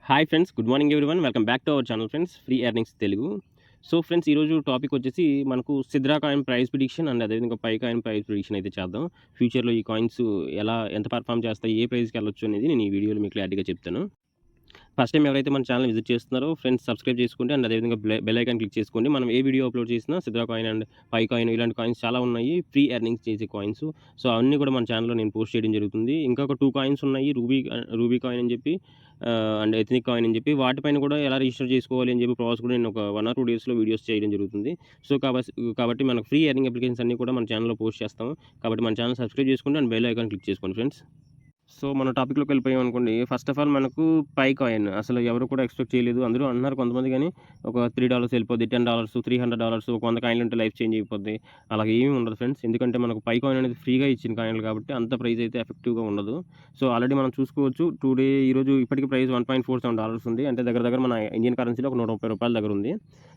Hi friends, good morning everyone. Welcome back to our channel friends, free earnings Telugu. So friends, ఈరోజు topic వచ్చేసి మనకు Sidra coin price prediction and అదేవిధంగా పై coin price prediction అయితే చేద్దాం. ఫ్యూచర్లో ఈ కాయిన్స్ ఎంత పర్ఫామ్ చేస్తాయి, ఏ ప్రైస్కి వెళ్ళొచ్చు అనేది నేను ఈ వీడియోలో మీకు క్లారిటీగా చెప్తాను. ఫస్ట్ టైం ఎవరైతే మన ఛానల్ విజిట్ చేస్తున్నారో ఫ్రెండ్స్ సబ్స్క్రైబ్ చేసుకోండి అండ్ అదేవిధంగా బెల్ ఐకాన్ క్లిక్ చేసుకోండి. మనం ఏ వీడియో అప్లోడ్ చేసినా Sidra coin and Pi coin ఇలాంటి కాయిన్స్ చాలా ఉన్నాయి, ఫ్రీ ఎర్నింగ్స్ చేసే కాయిన్స్. సో అవన్నీ కూడా మన ఛానల్లో నేను పోస్ట్ చేయడం జరుగుతుంది. ఇంకా ఒక 2 కాయిన్స్ ఉన్నాయి, రూబీ కాయిన్ అని చెప్పి అండ్ ఎథనిక్ కాయిన్ అని చెప్పి, వాటిపైన కూడా ఎలా రిజిస్టర్ చేసుకోవాలి అని చెప్పి ప్రాసెస్ కూడా నేను ఒక 1 or 2 డేస్లో వీడియోస్ చేయడం జరుగుతుంది. సో కాబట్టి మనకు ఫ్రీ ఎర్నింగ్ అప్లికేషన్స్ అన్నీ కూడా మన ఛానల్లో పోస్ట్ చేస్తాము. కాబట్టి మన ఛానల్ సబ్స్క్రైబ్ చేసుకోండి అండ్ బెల్ ఐకాన్ క్లిక్ చేసుకోండి ఫ్రెండ్స్. సో మన టాపిక్లోకి వెళ్ళిపోయాం అనుకోండి. ఫస్ట్ ఆఫ్ ఆల్ మనకు పై కాయిన్ అసలు ఎవరు కూడా ఎక్స్పెక్ట్ చేయలేదు. అందరూ అంటున్నారు కొంతమంది, కానీ ఒక $3 వెళ్ళిపోద్ది, $10, $300, ఒక 100 కాయిన్లు ఉంటే లైఫ్ చేంజ్ అయిపోద్ది. అలాగే ఏమీ ఉండదు ఫ్రెండ్స్. ఎందుకంటే మనకు పై కాయిన్ అనేది ఫ్రీగా ఇచ్చిన కాయిన్లు కాబట్టి అంత ప్రైస్ అయితే ఎఫెక్టివ్గా ఉండదు. సో ఆల్రెడీ మనం చూసుకోవచ్చు, ఈరోజు ఇప్పటికీ ప్రైస్ $1.47 ఉంది. అంటే దగ్గర మన ఇండియన్ కరెన్సీలో ఒక $130 దగ్గర ఉంది.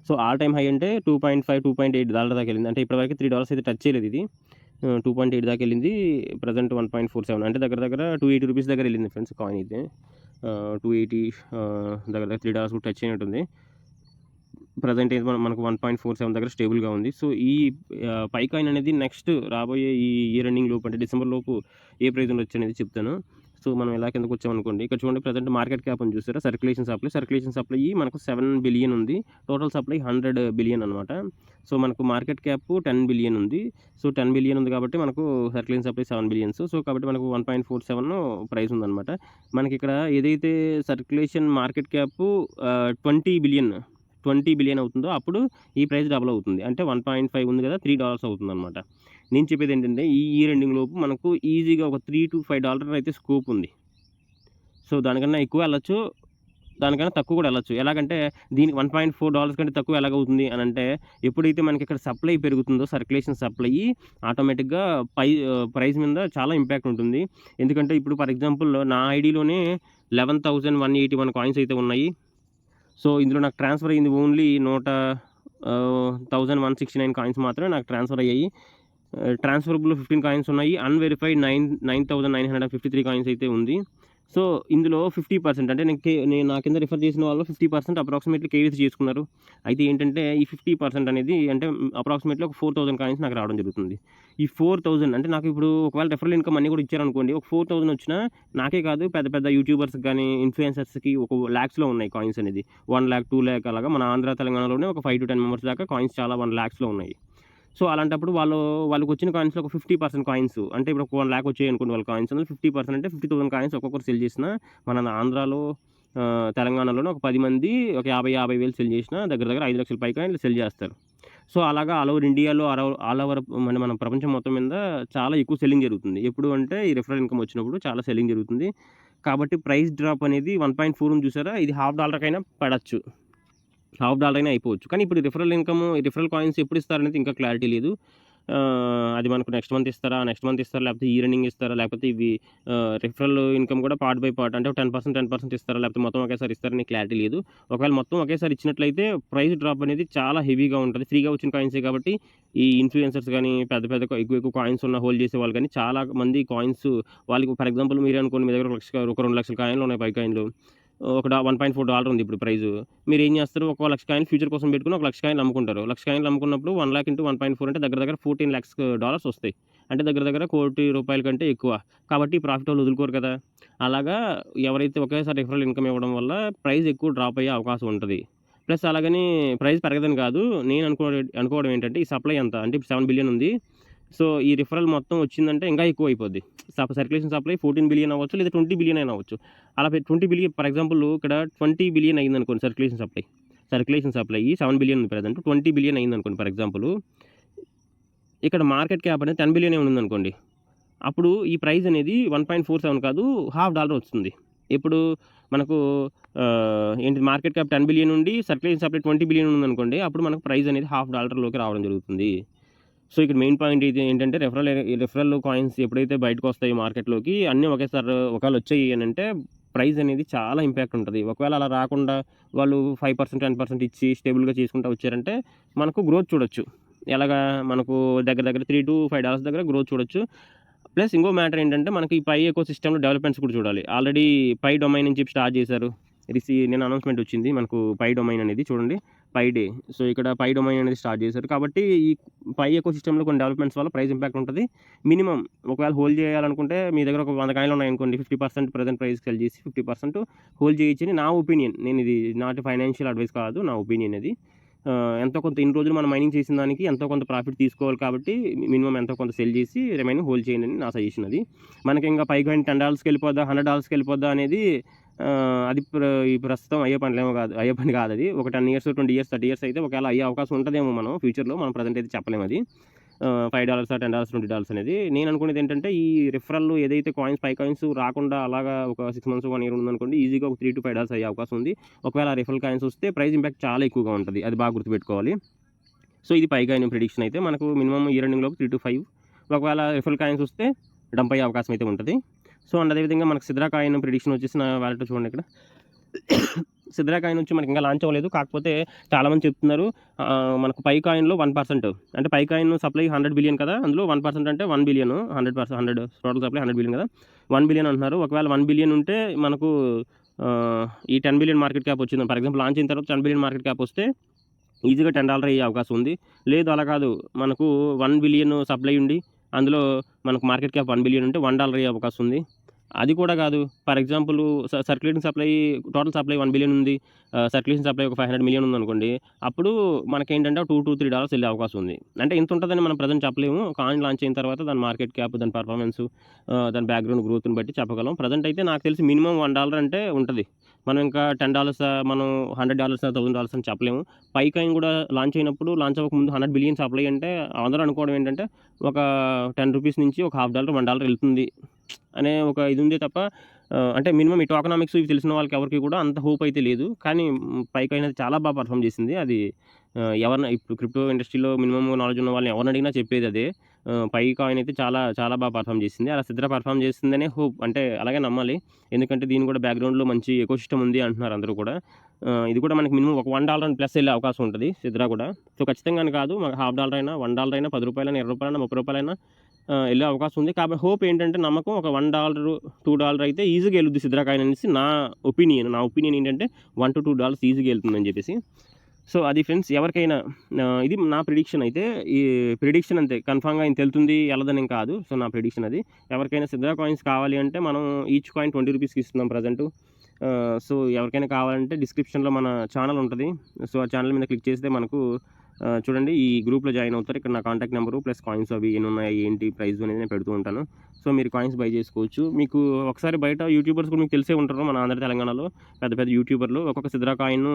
సో ఆల్ టైమ్ హై అంటే $2.5-2.8 దాకా వెళ్ళింది. అంటే ఇప్పటివరకు $3 అయితే టచ్ చేయలేదు. ఇది 2.8 దాకా వెళ్ళింది. ప్రజెంట్ 1.47 అంటే దగ్గర $280 దగ్గర వెళ్ళింది ఫ్రెండ్స్ కాయిన్ అయితే. 280 దగ్గర $3 కూడా టచ్ అయినట్టుంది. ప్రజెంట్ అయితే మనకు 1.47 దగ్గర స్టేబుల్గా ఉంది. సో ఈ పై కాయిన్ అనేది నెక్స్ట్ రాబోయే ఈ ఇయర్ ఎండింగ్ లోపు, అంటే డిసెంబర్ లోపు ఏ ప్రైస్ ఉండొచ్చు అనేది చెప్తాను. సో మనం ఎలా కిందకు వచ్చామనుకోండి, ఇక్కడ చూడండి ప్రజెంట్ మార్కెట్ క్యాప్ అని చూసారా, సర్క్యులేషన్ సప్లై మనకు 7 బిలియన్ ఉంది. టోటల్ సప్లై 100 బిలియన్ అనమాట. సో మనకు మార్కెట్ క్యాప్ 10 బిలియన్ ఉంది. సో 10 బిలియన్ ఉంది కాబట్టి మనకు సర్క్యులేషన్ సప్లై 7 బిలియన్స్. సో కాబట్టి మనకు 1.47 ప్రైస్ ఉందన్నమాట. మనకి ఇక్కడ ఏదైతే సర్క్యులేషన్ మార్కెట్ క్యాప్ 20 బిలియన్ అవుతుందో అప్పుడు ఈ ప్రైస్ డబుల్ అవుతుంది. అంటే 1.5 ఉంది కదా, $3 అవుతుంది అనమాట. నేను చెప్పేది ఏంటంటే ఈ ఇయర్ ఎండింగ్ లోపు మనకు ఈజీగా ఒక $3-5 అయితే స్కోప్ ఉంది. సో దానికన్నా ఎక్కువ వెళ్ళచ్చు, దానికన్నా తక్కువ కూడా వెళ్ళచ్చు. ఎలాగంటే దీనికి $1.4 కంటే తక్కువ ఎలాగవుతుంది అని అంటే, ఎప్పుడైతే మనకి ఇక్కడ సప్లై పెరుగుతుందో, సర్క్యులేషన్ సప్లై ఆటోమేటిక్గా ప్రైస్ మీద చాలా ఇంపాక్ట్ ఉంటుంది. ఎందుకంటే ఇప్పుడు ఫర్ ఎగ్జాంపుల్ నా ఐడిలోనే 11,181 కాయిన్స్ అయితే ఉన్నాయి. సో ఇందులో నాకు ట్రాన్స్ఫర్ అయ్యింది ఓన్లీ 1,169 కాయిన్స్ మాత్రమే నాకు ట్రాన్స్ఫర్ అయ్యాయి. ట్రాన్స్ఫరబుల్ 15 కాయిన్స్ ఉన్నాయి. అన్వెరిఫైడ్ 9,953 కాయిన్స్ అయితే ఉంది. సో ఇందులో 50% అంటే నేను నా కింద రిఫర్ చేసిన వాళ్ళు 50% అప్రాక్సిమేట్లీ కేవీసీ చేసుకున్నారు. అయితే ఏంటంటే ఈ 50% అనేది అంటే అప్రాక్సిమేట్లీ ఒక 4,000 కాయిన్స్ నాకు రావడం జరుగుతుంది. ఈ 4,000 అంటే నాకు ఇప్పుడు ఒకవేళ రెఫరల్ ఇన్కమ్ అన్నీ కూడా ఇచ్చారనుకోండి, ఒక 4,000 వచ్చినా నాకే కాదు, పెద్ద యూట్యూబర్స్కి కానీ ఇన్ఫ్లుయెన్సర్స్కి ఒక ల్యాక్స్లో ఉన్నాయి కాయిన్స్ అనేది. 1 lakh 2 lakh అలాగా మన ఆంధ్ర తెలంగాణలోనే ఒక 5-10 మెంబర్స్ దాకా కాయిన్స్ చాలా 1 lakhsలో ఉన్నాయి. సో అలాంటప్పుడు వాళ్ళకి వచ్చిన కాయిన్స్లో ఒక 50% కాయిన్స్, అంటే ఇప్పుడు ఒక 1 lakh వచ్చాయి అనుకోండి వాళ్ళ కాయిన్స్, 50% అంటే 50,000 కాయిన్స్ ఒక్కొక్కరు సెల్ చేసిన మన ఆంధ్రాలో తెలంగాణలోనే ఒక 10 మంది ఒక 50,000 సెల్ చేసిన దగ్గర 5 లక్షల పై కాయిన్లు సెల్ చేస్తారు. సో అలాగా ఆల్ ఓవర్ ఇండియాలో ఆల్ ఓవర్ మన ప్రపంచం మొత్తం మీద చాలా ఎక్కువ సెల్లింగ్ జరుగుతుంది. ఎప్పుడు అంటే ఈ రిఫరల్ ఇన్కమ్ వచ్చినప్పుడు చాలా సెల్లింగ్ జరుగుతుంది. కాబట్టి ప్రైస్ డ్రాప్ అనేది 1.4 చూసారా, ఇది $0.5 కైనా పడచ్చు, $0.5 అయినా అయిపోవచ్చు. కానీ ఇప్పుడు రిఫరల్ కాయిన్స్ ఎప్పుడు ఇస్తారనేది ఇంకా క్లారిటీ లేదు. అది మనకు నెక్స్ట్ మంత్ ఇస్తారా, లేకపోతే ఇయర్ ఎండింగ్ ఇస్తారా, లేకపోతే ఇవి రిఫరల్ ఇన్కమ్ కూడా పార్ట్ బై పార్ట్ అంటే 10% ఇస్తారా, లేకపోతే మొత్తం ఒకేసారి ఇస్తారని క్లారిటీ లేదు. ఒకవేళ మొత్తం ఒకేసారి ఇచ్చినట్లయితే ప్రైస్ డ్రాప్ అనేది చాలా హెవీగా ఉంటుంది. ఫ్రీగా వచ్చిన కాయిన్సే కాబట్టి ఈ ఇన్ఫ్లుయెన్సర్స్ కానీ పెద్ద ఎక్కువ కాయిన్స్ ఉన్న హోల్డ్ చేసే వాళ్ళు కానీ చాలా మంది కాయిన్స్ వాళ్ళకి, ఫర్ ఎగ్జాంపుల్ మీరే అనుకోండి, మీ దగ్గర ఒక 2 లక్షల కాయిన్లు ఉన్నాయి, పై కాయిన్లు ఒక $1.4 ఉంది ఇప్పుడు ప్రైజు. మీరు ఏం చేస్తారు, ఒక 1,00,000 కాయిన్ ఫ్యూచర్ కోసం పెట్టుకుని 1,00,000 కాయిన్లు అమ్ముకుంటారు. 1,00,000 కాయిన్లు అమ్ముకున్నప్పుడు 1 lakh × 1.4 అంటే దగ్గర $14 lakhs వస్తాయి. అంటే దగ్గర ₹1,00,00,000 కంటే ఎక్కువ. కాబట్టి ప్రాఫిట్ వాళ్ళు వదులుకోరు కదా. అలాగా ఎవరైతే ఒకేసారి రిఫరల్ ఇన్కమ్ ఇవ్వడం వల్ల ప్రైస్ ఎక్కువ డ్రాప్ అయ్యే అవకాశం ఉంటుంది. ప్లస్ అలాగని ప్రైస్ పెరగదని కాదు, నేను అనుకోవడం ఏంటంటే ఈ సప్లై ఎంత అంటే ఇప్పుడు 7 బిలియన్ ఉంది. సో ఈ రిఫరల్ మొత్తం వచ్చిందంటే ఇంకా ఎక్కువ అయిపోద్ది. సర్క్యులేషన్ సప్లై 14 బిలియన్ అవ్వచ్చు, లేదా 20 బిలియన్ అయినా అవ్వచ్చు. అలా 20 బిలియన్ ఫర్ ఎగ్జాంపుల్ ఇక్కడ 20 బిలియన్ అయిందనుకోండి సర్క్యులేషన్ సప్లై 7 బిలియన్ ఉంది ప్రజెంట్, 20 బిలియన్ అయిందనుకోండి ఫర్ ఎగ్జాంపుల్. ఇక్కడ మార్కెట్ క్యాప్ అనేది 10 బిలియన్ ఉందనుకోండి, అప్పుడు ఈ ప్రైస్ అనేది 1.47 కాదు $0.5 వస్తుంది. ఇప్పుడు మనకు ఏంటి మార్కెట్ క్యాప్ 10 బిలియన్ ఉండి సర్క్యులేషన్ సప్లై 20 బిలియన్ ఉందనుకోండి, అప్పుడు మనకు ప్రైస్ అనేది $0.5 రావడం జరుగుతుంది. సో ఇక్కడ మెయిన్ పాయింట్ ఇది ఏంటంటే రిఫరల్ కాయిన్స్ ఎప్పుడైతే బయటకు వస్తాయి మార్కెట్లోకి అన్నీ ఒకేసారి ఒకవేళ వచ్చాయి అని అంటే ప్రైస్ అనేది చాలా ఇంపాక్ట్ ఉంటుంది. ఒకవేళ అలా రాకుండా వాళ్ళు 5% 10% ఇచ్చి స్టేబుల్గా చేసుకుంటూ వచ్చారంటే మనకు గ్రోత్ చూడొచ్చు. ఎలాగా మనకు దగ్గర $3-5 దగ్గర గ్రోత్ చూడొచ్చు. ప్లస్ ఇంకో మ్యాటర్ ఏంటంటే మనకి ఈ పై ఎకో సిస్టమ్లో డెవలప్మెంట్స్ కూడా చూడాలి. ఆల్రెడీ పై డొమైన్ నుంచి స్టార్ట్ చేశారు. నేను అనౌన్స్మెంట్ వచ్చింది మనకు పై డొమైన్ అనేది చూడండి పై డే. సో ఇక్కడ పై డొమైన్ అనేది స్టార్ట్ చేశారు కాబట్టి ఈ పై ఎకో సిస్టంలో కొన్ని డెవలప్మెంట్స్ వల్ల ప్రైస్ ఇంపాక్ట్ ఉంటుంది. మినిమం ఒకవేళ హోల్డ్ చేయాలనుకుంటే మీ దగ్గర ఒక 100 కాయిన్లు ఉన్నాయనుకోండి, 50% ప్రజెంట్ ప్రైస్ సెల్ చేసి 50% హోల్డ్ చేయొచ్చని నా ఒపీనియన్. నేను ఇది నాట్ ఫైనాన్షియల్ అడ్వైస్ కాదు, నా ఒపీనియన్ అది. ఎంతో కొంత ఇన్ని రోజులు మనం మైనింగ్ చేసిన దానికి ఎంతో కొంత ప్రాఫిట్ తీసుకోవాలి కాబట్టి మినిమం ఎంతో కొంత సెల్ చేసి రిమైనింగ్ హోల్డ్ చేయండి అని నా సజెషన్ అది. మనకి ఇంకా పై కాయిన్ $10కి వెళ్ళిపోద్దా, $100కి వెళ్ళిపోద్దా అనేది అది ఈ ప్రస్తుతం అయ్యే పని కాదు అది. ఒక 10 years 20 years 30 years అయితే ఒకవేళ అయ్యే అవకాశం ఉంటుందేమో మనం ఫ్యూచర్లో. మనం ప్రజెంట్ అయితే చెప్పలేము అది. $5 $10 $20 అనేది. నేను అనుకునేది ఏంటంటే ఈ రిఫరల్ ఏదైతే కాయిన్స్ పై కాయిన్స్ రాకుండా అలాగా ఒక 6 months 1 year ఉందనుకోండి, ఈజీగా ఒక $3 to $5 అయ్యే అవకాశం ఉంది. ఒకవేళ రిఫరల్ కాయిన్స్ వస్తే ప్రైస్ ఇంపాక్ట్ చాలా ఎక్కువగా ఉంటుంది, అది బాగా గుర్తుపెట్టుకోవాలి. సో ఇది పై కాయిన్ ప్రిడిక్షన్ అయితే మనకు మినిమం ఇయర్ ఎండింగ్ లోపు 3 to 5. ఒకవేళ రిఫరల్ కాయిన్స్ వస్తే డంప్ అయ్యే అవకాశం అయితే ఉంటుంది. సో అండ్ అదేవిధంగా మనకు సిద్రా కాయిన్ ప్రిడిక్షన్ వచ్చేసి నా వాలెట్ చూడండి ఇక్కడ. సిద్రా కాయిన్ వచ్చి మనకి ఇంకా లాంచ్ అవ్వలేదు, కాకపోతే చాలామంది చెప్తున్నారు మనకు పై కాయిన్లో 1%, అంటే పై కాయిన్ సప్లై 100 billion కదా, అందులో 1% అంటే 1 billion, 100 టోటల్ సప్లై 100 billion కదా, 1 billion అంటున్నారు. ఒకవేళ 1 billion ఉంటే మనకు ఈ 10 billion మార్కెట్ క్యాప్ వచ్చింది ఫర్ ఎగ్జాంపుల్, లాంచ్ అయిన తర్వాత 10 billion మార్కెట్ క్యాప్ వస్తే ఈజీగా $10 అయ్యే అవకాశం ఉంది. లేదు అలా కాదు, మనకు 1 billion సప్లై ఉండి అందులో మనకు మార్కెట్ క్యాప్ 1 billion ఉంటే $1 అయ్యే అవకాశం ఉంది. అది కూడా కాదు, for example circulating supply total supply 1 billion ఉంది, సర్క్యులేషన్ సప్లై ఒక 500 million ఉందనుకోండి, అప్పుడు మనకేంటంటే $2 to $3 వెళ్ళే అవకాశం ఉంది. అంటే ఇంత ఉంటుందని మనం ప్రజెంట్ చెప్పలేము. కాయిన్ లాంచ్ అయిన తర్వాత దాని మార్కెట్ క్యాప్, దాని పర్ఫార్మెన్స్, దాని బ్యాక్గ్రౌండ్ గ్రోత్ని బట్టి చెప్పగలం. ప్రజెంట్ అయితే నాకు తెలిసి మినిమం $1 అంటే ఉంటుంది. మనం ఇంకా $10 మనం $100 $1000 అని చెప్పలేము. పై కాయిన్ కూడా లాంచ్ అయినప్పుడు లాంచ్ అవ్వకముందు 100 billion సప్లై అంటే అందరూ అనుకోవడం ఏంటంటే ఒక $10 నుంచి ఒక $50 $1 వెళ్తుంది అనే ఒక ఇది ఉంది తప్ప, అంటే మినిమం ఈ టోకనామిక్స్ ఇవి తెలిసిన వాళ్ళకి ఎవరికి కూడా అంత హోప్ అయితే లేదు. కానీ పై కాయిన్ అయితే చాలా బాగా పర్ఫామ్ చేసింది. అది ఎవరిన ఇప్పుడు క్రిప్టో ఇండస్ట్రీలో మినిమం నాలెడ్జ్ ఉన్న వాళ్ళని ఎవరిని అడిగినా చెప్పేది అదే. పై కాయిన్ అయితే చాలా చాలా బాగా పర్ఫామ్ చేసింది. అలా సిద్రా పర్ఫామ్ చేసిందనే హోప్, అంటే అలాగే నమ్మాలి. ఎందుకంటే దీని కూడా బ్యాక్గ్రౌండ్లో మంచి ఎకోసిస్టమ్ ఉంది అంటున్నారు అందరూ కూడా. ఇది కూడా మనకి మినిమం ఒక $1 ప్లస్ వెళ్ళే అవకాశం ఉంటుంది సిద్రా కూడా. సో ఖచ్చితంగా కాదు, మనకు $50 అయినా $1 అయినా ₹10 అయినా ₹20 అయినా ₹30 అయినా వెళ్ళే అవకాశం ఉంది. కాబట్టి హోప్ ఏంటంటే నమ్మకం ఒక $1 $2 అయితే ఈజీగా వెళ్తుంది సిద్రా కాయిన్ అనేసి నా ఒపీనియన్. ఏంటంటే $1 to $2 ఈజీగా వెళ్తుందని చెప్పేసి. సో అది ఫ్రెండ్స్, ఎవరికైనా ఇది నా ప్రిడిక్షన్ అయితే. ఈ ప్రిడిక్షన్ అంతే, కన్ఫామ్గా ఇంత వెళ్తుంది వెళ్ళదని కాదు. సో నా ప్రిడిక్షన్ అది. ఎవరికైనా సిద్రా కాయిన్స్ కావాలి అంటే మనం ఈచ్ కాయిన్ $20 ఇస్తున్నాం ప్రజెంట్. సో ఎవరికైనా కావాలంటే డిస్క్రిప్షన్లో మన ఛానల్ ఉంటుంది. సో ఆ ఛానల్ మీద క్లిక్ చేస్తే మనకు చూడండి ఈ గ్రూప్లో జాయిన్ అవుతారు. ఇక్కడ నా కాంటాక్ట్ నెంబరు ప్లస్ కాయిన్స్ అవి ఎన్ని ఉన్నాయి ఏంటి ప్రైస్ అనేది నేను పెడుతూ ఉంటాను. సో మీరు కాయిన్స్ బై చేసుకోవచ్చు. మీకు ఒకసారి బయట యూట్యూబర్స్ కూడా మీకు తెలిసే ఉంటారు, మన ఆంధ్ర తెలంగాణలో పెద్ద పెద్ద యూట్యూబర్లు ఒక్కొక్క సిద్రా కాయిన్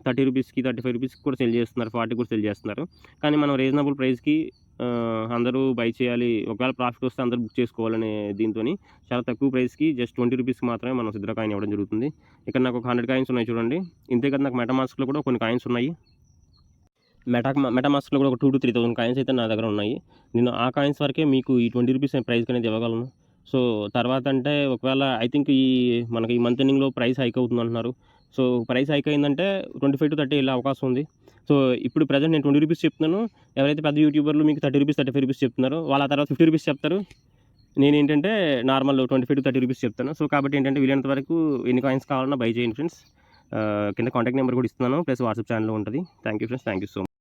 $30కి $35కి కూడా సెల్ చేస్తున్నారు, 40 కూడా సెల్ చేస్తున్నారు. కానీ మనం రీజనబుల్ ప్రైస్కి అందరూ బై చేయాలి, ఒకవేళ ప్రాఫిట్ వస్తే అందరూ బుక్ చేసుకోవాలనే దీంతో చాలా తక్కువ ప్రైస్కి జస్ట్ $20 మాత్రమే మనం సిద్రా కాయిన్ ఇవ్వడం జరుగుతుంది. ఇక్కడ నాకు ఒక 100 కాయిన్స్ ఉన్నాయి చూడండి. ఇంతే కదా, నాకు మెటామాస్క్లో కూడా కొన్ని కాయిన్స్ ఉన్నాయి. మెటామాస్క్లో కూడా ఒక 2,000 to 3,000 కాయిన్స్ అయితే నా దగ్గర ఉన్నాయి. నేను ఆ కాయిన్స్ వరకే మీకు ఈ $20 ప్రైస్ అనేది ఇవ్వగలను. సో తర్వాత అంటే ఒకవేళ ఐ థింక్ మనకి ఈ మంత్ ఎండింగ్లో ప్రైస్ హైక్ అవుతుంది అంటున్నారు. సో ప్రైస్ హైక్ అయిందంటే 25 to 30 వెళ్ళే అవకాశం ఉంది. సో ఇప్పుడు ప్రజెంట్ నేను $20 చెప్తున్నాను. ఎవరైతే పెద్ద యూట్యూబర్లు మీకు $30 $35 చెప్తున్నారో వాళ్ళ తర్వాత $50 చెప్తారు. నేనేంటంటే నార్మల్ $25 to 30 చెప్తాను. సో కాబట్టి ఏంటంటే వీలైనంత వరకు ఎన్ని కాయిన్స్ కావాలన్నా బై చేయండి ఫ్రెండ్స్. కింద కాంటాక్ట్ నెంబర్ కూడా ఇస్తున్నాను, ప్లస్ వాట్సాప్ ఛానల్ ఉంటుంది. Thank you friends, thank you so much.